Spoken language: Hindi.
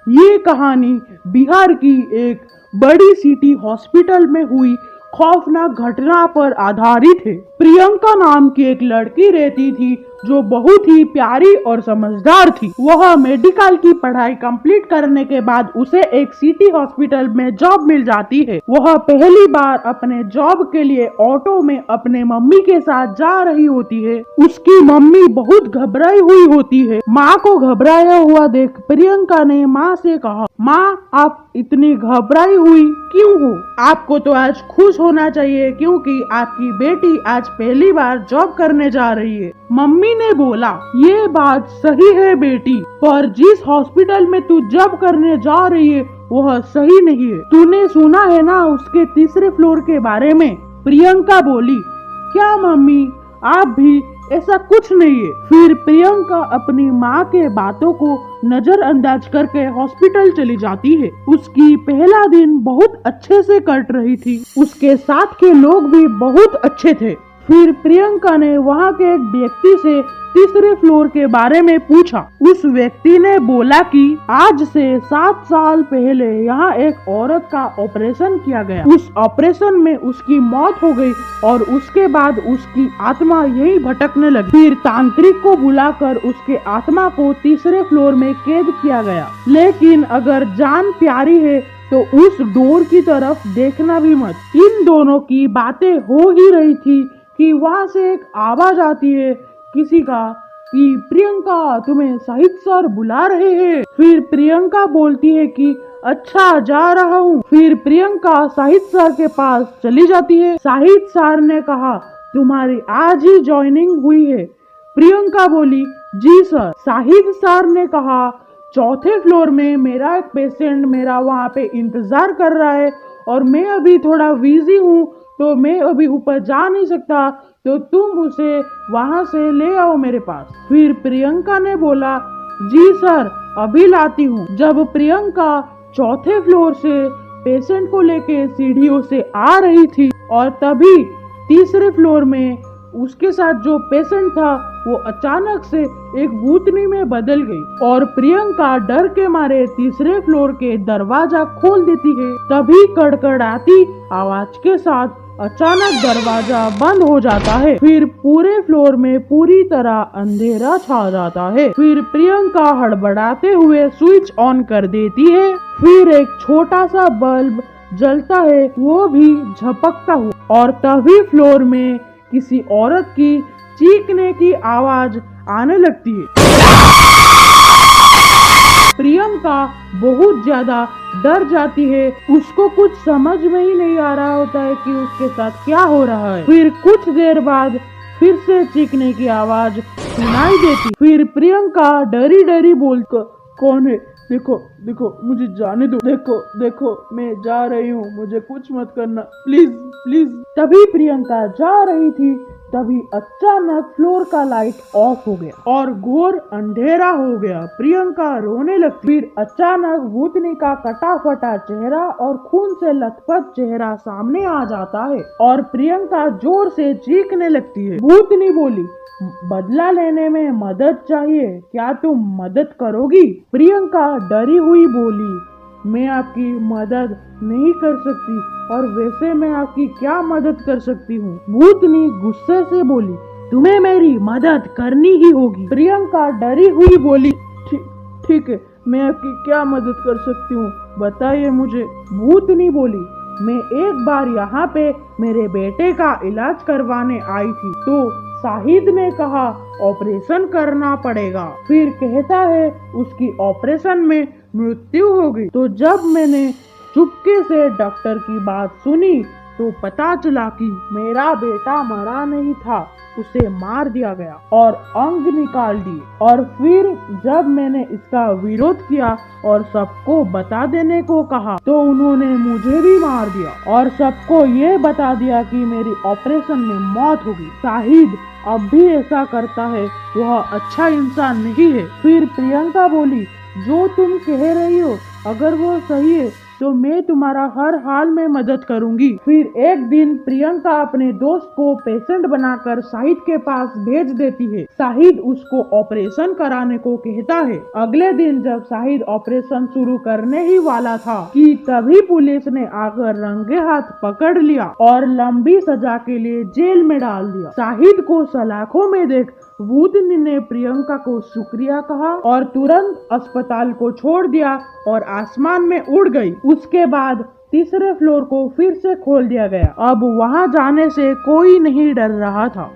ये कहानी बिहार की एक बड़ी सिटी हॉस्पिटल में हुई खौफनाक घटना पर आधारित है। प्रियंका नाम की एक लड़की रहती थी जो बहुत ही प्यारी और समझदार थी। वह मेडिकल की पढ़ाई कंप्लीट करने के बाद उसे एक सिटी हॉस्पिटल में जॉब मिल जाती है। वह पहली बार अपने जॉब के लिए ऑटो में अपने मम्मी के साथ जा रही होती है। उसकी मम्मी बहुत घबराई हुई होती है। माँ को घबराया हुआ देख प्रियंका ने माँ से कहा, माँ आप इतनी घबराई हुई क्यों हो? आपको तो आज खुश होना चाहिए क्योंकि आपकी बेटी आज पहली बार जॉब करने जा रही है। मम्मी ने बोला, ये बात सही है बेटी, पर जिस हॉस्पिटल में तू जॉब करने जा रही है वह सही नहीं है। तूने सुना है ना उसके तीसरे फ्लोर के बारे में? प्रियंका बोली, क्या मम्मी आप भी? ऐसा कुछ नहीं है। फिर प्रियंका अपनी माँ के बातों को नजरअंदाज करके हॉस्पिटल चली जाती है। उसकी पहला दिन बहुत अच्छे से कट रही थी। उसके साथ के लोग भी बहुत अच्छे थे। फिर प्रियंका ने वहाँ के एक व्यक्ति से तीसरे फ्लोर के बारे में पूछा। उस व्यक्ति ने बोला कि आज से 7 साल पहले यहाँ एक औरत का ऑपरेशन किया गया। उस ऑपरेशन में उसकी मौत हो गई और उसके बाद उसकी आत्मा यही भटकने लगी। फिर तांत्रिक को बुलाकर उसके आत्मा को तीसरे फ्लोर में कैद किया गया। लेकिन अगर जान प्यारी है तो उस डोर की तरफ देखना भी मत। इन दोनों की बातें हो ही रही थी कि वहाँ से एक आवाज आती है किसी का कि प्रियंका तुम्हें शाहिद सर बुला रहे हैं। फिर प्रियंका बोलती है कि अच्छा जा रहा हूँ। फिर प्रियंका शाहिद सर के पास चली जाती है। शाहिद सर ने कहा, तुम्हारी आज ही ज्वाइनिंग हुई है। प्रियंका बोली, जी सर। शाहिद सर ने कहा, चौथे फ्लोर में मेरा एक पेशेंट मेरा वहाँ पे इंतजार कर रहा है और मैं अभी थोड़ा बिजी हूँ तो मैं अभी ऊपर जा नहीं सकता, तो तुम उसे वहाँ से ले आओ मेरे पास। फिर प्रियंका ने बोला, जी सर अभी लाती हूँ। जब प्रियंका चौथे फ्लोर से पेशेंट को लेके सीढ़ियों से आ रही थी और तभी तीसरे फ्लोर में उसके साथ जो पेशेंट था वो अचानक से एक भूतनी में बदल गई और प्रियंका डर के मारे तीसरे फ्लोर के दरवाजा खोल देती है। तभी कड़कड़ाती आवाज के साथ अचानक दरवाजा बंद हो जाता है। फिर पूरे फ्लोर में पूरी तरह अंधेरा छा जाता है। फिर प्रियंका हड़बड़ाते हुए स्विच ऑन कर देती है। फिर एक छोटा सा बल्ब जलता है, वो भी झपकता हुआ, और तभी फ्लोर में किसी औरत की चीखने की आवाज आने लगती है। प्रियंका बहुत ज्यादा डर जाती है। उसको कुछ समझ में ही नहीं आ रहा होता है कि उसके साथ क्या हो रहा है। फिर कुछ देर बाद फिर से चीखने की आवाज सुनाई देती। फिर प्रियंका डरी डरी बोलकर, कौन है? देखो देखो मुझे जाने दो, देखो देखो मैं जा रही हूँ, मुझे कुछ मत करना, प्लीज प्लीज। तभी प्रियंका जा रही थी, तभी अचानक फ्लोर का लाइट ऑफ हो गया और घोर अंधेरा हो गया। प्रियंका रोने लगती। फिर अचानक भूतनी का कटा फटा चेहरा और खून से लथपथ चेहरा सामने आ जाता है और प्रियंका जोर से चीखने लगती है। भूतनी बोली, बदला लेने में मदद चाहिए, क्या तुम मदद करोगी? प्रियंका डरी हुई बोली, मैं आपकी मदद नहीं कर सकती, और वैसे मैं आपकी क्या मदद कर सकती हूँ? भूतनी गुस्से से बोली, तुम्हें मेरी मदद करनी ही होगी। प्रियंका डरी हुई बोली, ठीक है, मैं आपकी क्या मदद कर सकती हूँ, बताइए मुझे। भूतनी बोली, मैं एक बार यहाँ पे मेरे बेटे का इलाज करवाने आई थी तो शाहिद ने कहा ऑपरेशन करना पड़ेगा। फिर कहता है उसकी ऑपरेशन में मृत्यु हो गई। तो जब मैंने चुपके से डॉक्टर की बात सुनी तो पता चला कि मेरा बेटा मरा नहीं था, उसे मार दिया गया और अंग निकाल दिए। और फिर जब मैंने इसका विरोध किया और सबको बता देने को कहा तो उन्होंने मुझे भी मार दिया और सबको ये बता दिया कि मेरी ऑपरेशन में मौत होगी। शाहिद अब भी ऐसा करता है, वह अच्छा इंसान नहीं है। फिर प्रियंका बोली, जो तुम कह रही हो अगर वो सही है तो मैं तुम्हारा हर हाल में मदद करूंगी। फिर एक दिन प्रियंका अपने दोस्त को पेशेंट बनाकर शाहिद के पास भेज देती है। शाहिद उसको ऑपरेशन कराने को कहता है। अगले दिन जब शाहिद ऑपरेशन शुरू करने ही वाला था कि तभी पुलिस ने आकर रंगे हाथ पकड़ लिया और लंबी सजा के लिए जेल में डाल दिया। शाहिद को सलाखों में देख भूतनी ने प्रियंका को शुक्रिया कहा और तुरंत अस्पताल को छोड़ दिया और आसमान में उड़ गई। उसके बाद तीसरे फ्लोर को फिर से खोल दिया गया। अब वहां जाने से कोई नहीं डर रहा था।